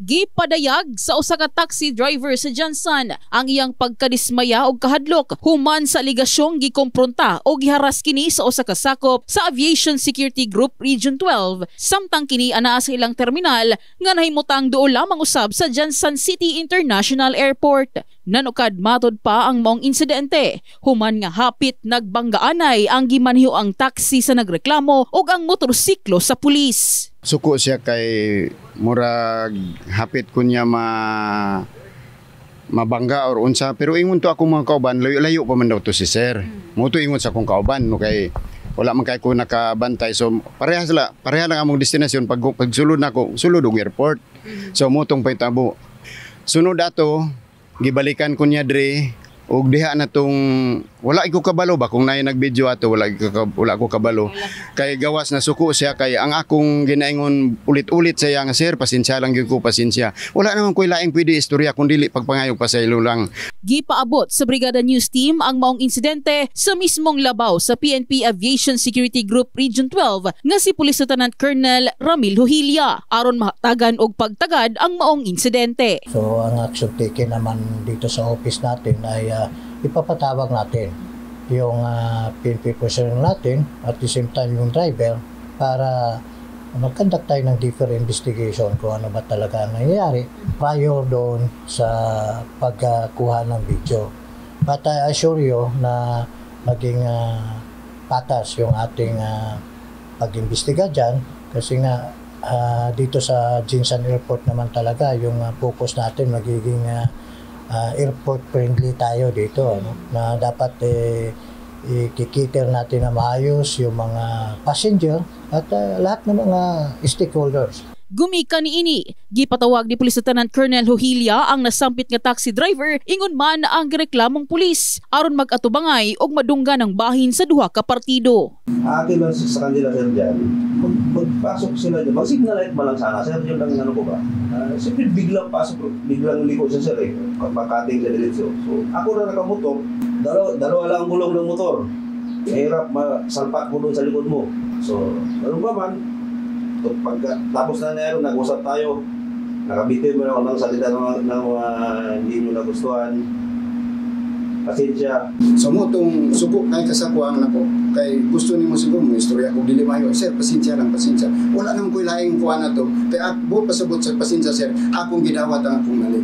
Gipadayag sa usa ka taxi driver sa Jansan ang iyang pagkadismaya og kahadlok human sa aligasyong gikompronta o giharas kini sa usa ka sakop sa Aviation Security Group Region 12 samtang kini anaa sa ilang terminal nga nahimutang duol lamang usab sa Jansan City International Airport. Nanukad matod pa ang maong insidente human nga hapit nagbanggaanay ang gimanhiw ang taxi sa nagreklamo ug ang motorsiklo sa pulis. Suko siya kay murag hapit ko niya mabangga or unsa pero ingon to ako mga kauban layo pa man daw to si sir. Mo to ingon sa akong kauban no kay wala man kay ko nakabantay so pareha lang among destinasyon pag sulod nako sulod og airport. So motong paitabo. Sunod ato gibalikan ko niya dre og diha na tong wala ko kabalo ba kung naay nagvideo ato wala ko kabalo kay gawas na suko siya kay ang akong ginaingon ulit-ulit sa iya nga sir pasensya lang gyud ko pasensya wala naman koy laing pwede istorya kun dili pagpangayog pasaylo lang. Gipaabot sa Brigada News Team ang maong insidente sa mismong labaw sa PNP Aviation Security Group Region 12 nga si Police Lieutenant Colonel Ramil Huhilia aron mahatagan og pagtagad ang maong insidente. So ang action taken naman dito sa office natin ay ipapatawag natin yung PNP personnel natin at the same time yung driver para mag-conduct tayo ng deeper investigation kung ano ba talaga ang nangyayari prior doon sa pagkuha ng video. But I assure you na maging patas yung ating pag-imbestiga dyan kasi nga dito sa Jinsan Airport naman talaga yung focus natin magiging airport friendly tayo dito na dapat ikikiter natin na maayos yung mga passenger at lahat ng mga stakeholders. Gumika niini, gipatawag ni Police Lieutenant Colonel Huhilia ang nasampit nga taxi driver ingon man ang gireklamong pulis aron mag-atubangay og madunggan ang bahin sa duha ka partido. Akin lang sa kanila sir dyan, magpasok sila dyan, mag-signal light ba lang sana sir, yun lang ano ko ba? Siyempre biglang pasok, biglang liko sa sir pagkating sa diretsyo. So ako na nakamotor, dalawa lang ang gulong ng motor. Mahirap masalpak mo doon sa likod mo. So ano ba man, tapos na nangyari, nag-usap tayo, nakabitin mo na ako ng salita ng hindi nyo nagustuhan. Pasensya. So mo itong suko kay kasakuang nako kay gusto nimo siguro mo istorya kung dili mayo sir pasensya lang pasensya wala naman koy laing kuha na to kay ako pasabot sa pasensya sir akong gidawat ang akong mali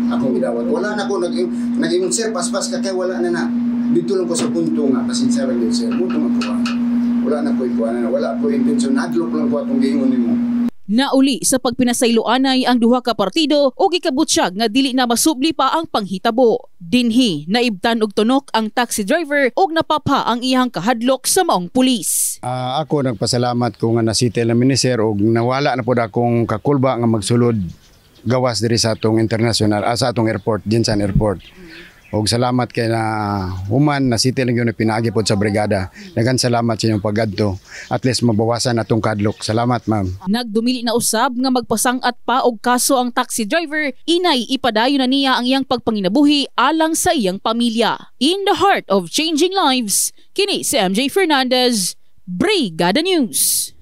akong gidawat wala na ko nag-ingon sir paspas ka kay wala na dito lang ko sa punto nga pasensya lang yun sir mo itong ako wala na ko'y kuha na wala ko'y intensyon hadlok lang ko atong giingon nimo. Nauli sa pagpinasayloanay ang duha ka partido o gikabutyag nga dili na masubli pa ang panghitabo. Dinhi naibtan og tunok ang taxi driver og napapa ang iyang kahadlok sa maong pulis. Ako nagpasalamat ko nga nasitel namin ni sir og nawala na pud akong kakulba nga magsulod gawas diri sa atong international sa atong airport Jinsan Airport. Og salamat kay na human na city lang yun na pinaagi po sa brigada. Dagan salamat sa inyong paggadto. At least mabawasan atong kadlok. Salamat ma'am. Nagdumili na usab nga magpasangat pa og kaso ang taxi driver. Inay ipadayon na niya ang iyang pagpanginabuhi alang sa iyang pamilya. In the heart of changing lives, kini si MJ Fernandez, Brigada News.